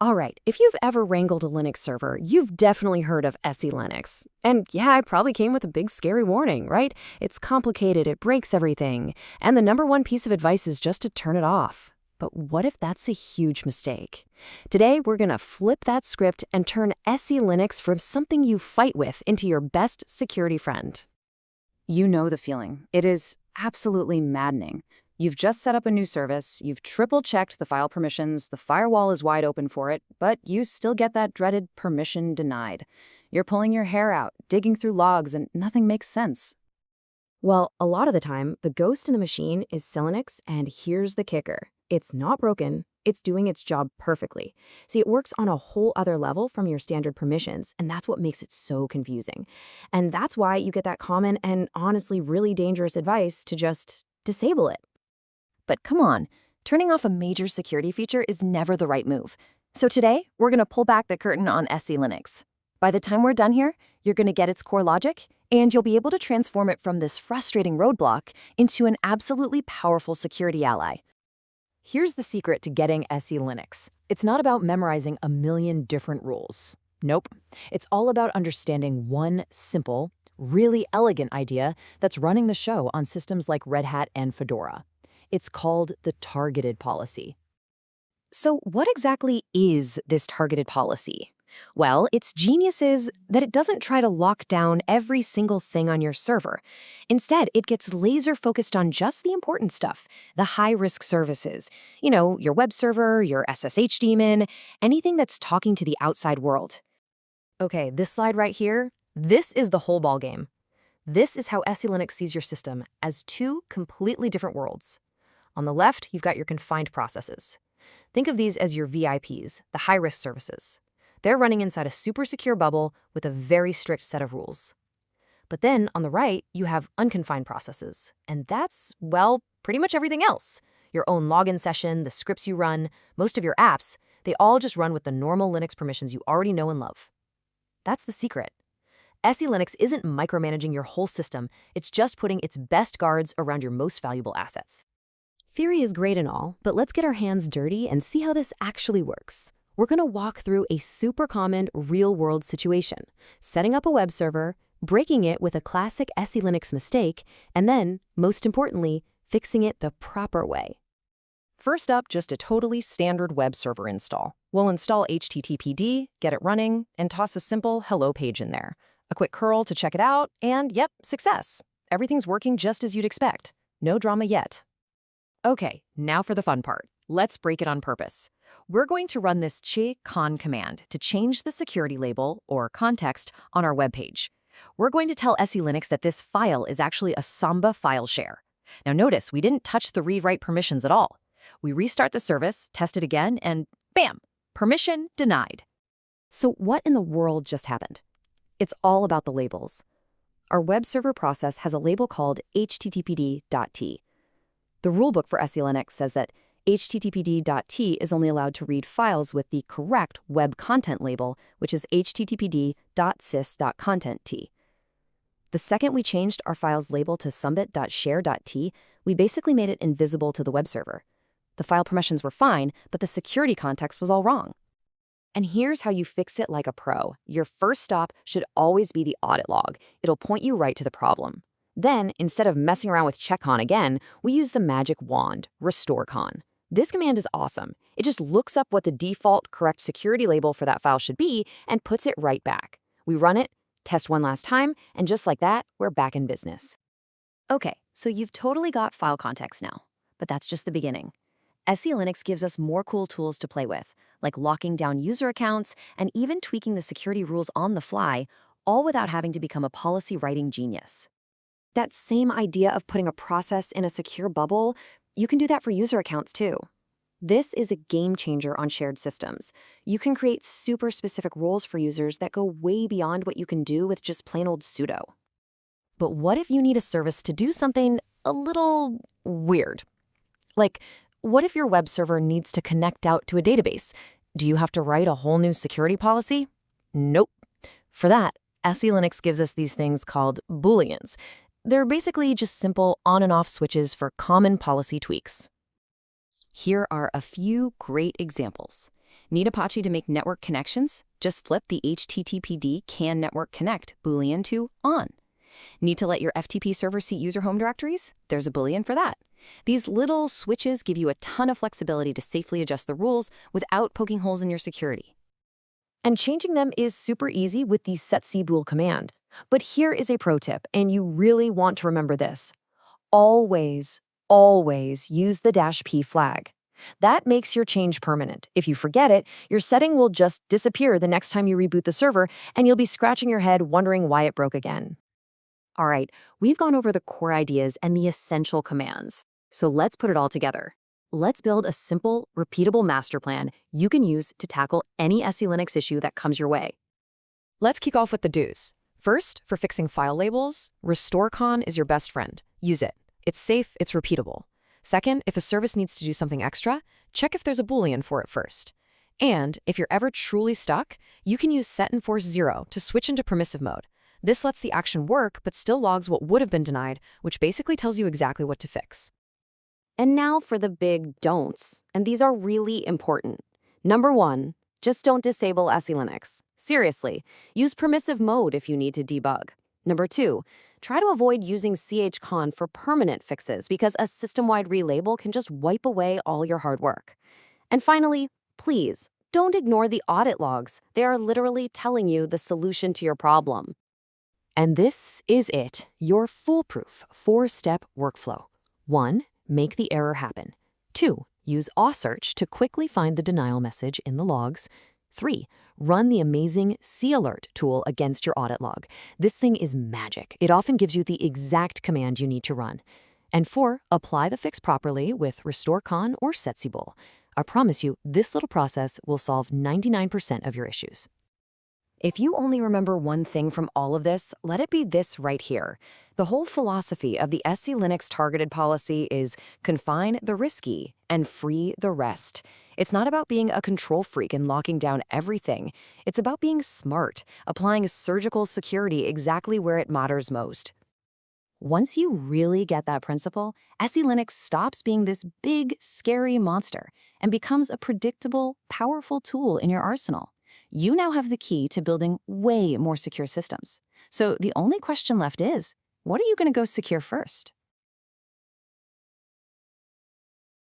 All right, if you've ever wrangled a Linux server, you've definitely heard of SE Linux. And yeah, it probably came with a big scary warning, right? It's complicated, it breaks everything, and the number one piece of advice is just to turn it off. But what if that's a huge mistake? Today, we're gonna flip that script and turn SE Linux from something you fight with into your best security friend. You know the feeling. It is absolutely maddening. You've just set up a new service, you've triple-checked the file permissions, the firewall is wide open for it, but you still get that dreaded permission denied. You're pulling your hair out, digging through logs, and nothing makes sense. Well, a lot of the time, the ghost in the machine is Linux, and here's the kicker. It's not broken, it's doing its job perfectly. See, it works on a whole other level from your standard permissions, and that's what makes it so confusing. And that's why you get that common and honestly really dangerous advice to just disable it. But come on, turning off a major security feature is never the right move. So today, we're going to pull back the curtain on SE Linux. By the time we're done here, you're going to get its core logic, and you'll be able to transform it from this frustrating roadblock into an absolutely powerful security ally. Here's the secret to getting SE Linux. It's not about memorizing a million different rules. Nope. It's all about understanding one simple, really elegant idea that's running the show on systems like Red Hat and Fedora. It's called the targeted policy. So what exactly is this targeted policy? Well, its genius is that it doesn't try to lock down every single thing on your server. Instead, it gets laser focused on just the important stuff, the high-risk services. You know, your web server, your SSH daemon, anything that's talking to the outside world. Okay, this slide right here, this is the whole ballgame. This is how SE Linux sees your system as two completely different worlds. On the left, you've got your confined processes. Think of these as your VIPs, the high-risk services. They're running inside a super secure bubble with a very strict set of rules. But then, on the right, you have unconfined processes. And that's, well, pretty much everything else. Your own login session, the scripts you run, most of your apps, they all just run with the normal Linux permissions you already know and love. That's the secret. SE Linux isn't micromanaging your whole system, it's just putting its best guards around your most valuable assets. Theory is great and all, but let's get our hands dirty and see how this actually works. We're going to walk through a super common real-world situation, setting up a web server, breaking it with a classic SE Linux mistake, and then, most importantly, fixing it the proper way. First up, just a totally standard web server install. We'll install HTTPD, get it running, and toss a simple hello page in there. A quick curl to check it out, and yep, success. Everything's working just as you'd expect. No drama yet. Okay, now for the fun part. Let's break it on purpose. We're going to run this con command to change the security label, or context, on our web page. We're going to tell SE Linux that this file is actually a Samba file share. Now notice, we didn't touch the read-write permissions at all. We restart the service, test it again, and bam! Permission denied. So what in the world just happened? It's all about the labels. Our web server process has a label called httpd.t. The rulebook for SE Linux says that httpd.t is only allowed to read files with the correct web content label, which is httpd.sys.content.t. The second we changed our file's label to sumbit.share.t, we basically made it invisible to the web server. The file permissions were fine, but the security context was all wrong. And here's how you fix it like a pro. Your first stop should always be the audit log. It'll point you right to the problem. Then, instead of messing around with checkcon again, we use the magic wand, restorecon. This command is awesome. It just looks up what the default correct security label for that file should be and puts it right back. We run it, test one last time, and just like that, we're back in business. Okay, so you've totally got file context now, but that's just the beginning. SE Linux gives us more cool tools to play with, like locking down user accounts and even tweaking the security rules on the fly, all without having to become a policy-writing genius. That same idea of putting a process in a secure bubble, you can do that for user accounts too. This is a game changer on shared systems. You can create super specific rules for users that go way beyond what you can do with just plain old sudo. But what if you need a service to do something a little weird? Like, what if your web server needs to connect out to a database? Do you have to write a whole new security policy? Nope. For that, SE Linux gives us these things called booleans. They're basically just simple on and off switches for common policy tweaks. Here are a few great examples. Need Apache to make network connections? Just flip the HTTPD can network connect boolean to on. Need to let your FTP server see user home directories? There's a boolean for that. These little switches give you a ton of flexibility to safely adjust the rules without poking holes in your security. And changing them is super easy with the setcbool command. But here is a pro tip, and you really want to remember this. Always, always use the -p flag. That makes your change permanent. If you forget it, your setting will just disappear the next time you reboot the server, and you'll be scratching your head wondering why it broke again. All right, we've gone over the core ideas and the essential commands. So let's put it all together. Let's build a simple, repeatable master plan you can use to tackle any SE Linux issue that comes your way. Let's kick off with the do's. First, for fixing file labels, RestoreCon is your best friend. Use it. It's safe, it's repeatable. Second, if a service needs to do something extra, check if there's a boolean for it first. And if you're ever truly stuck, you can use set_0 to switch into permissive mode. This lets the action work, but still logs what would have been denied, which basically tells you exactly what to fix. And now for the big don'ts, and these are really important. Number 1, just don't disable SE Linux. Seriously, use permissive mode if you need to debug. Number 2, try to avoid using chcon for permanent fixes because a system-wide relabel can just wipe away all your hard work. And finally, please, don't ignore the audit logs. They are literally telling you the solution to your problem. And this is it, your foolproof 4-step workflow. 1, make the error happen. 2, use awsearch to quickly find the denial message in the logs. 3, run the amazing CAlert tool against your audit log. This thing is magic. It often gives you the exact command you need to run. And 4, apply the fix properly with RestoreCon or setcbool. I promise you, this little process will solve 99% of your issues. If you only remember one thing from all of this, let it be this right here. The whole philosophy of the SE Linux targeted policy is confine the risky and free the rest. It's not about being a control freak and locking down everything. It's about being smart, applying surgical security exactly where it matters most. Once you really get that principle, SE Linux stops being this big, scary monster and becomes a predictable, powerful tool in your arsenal. You now have the key to building way more secure systems. So the only question left is, what are you going to go secure first?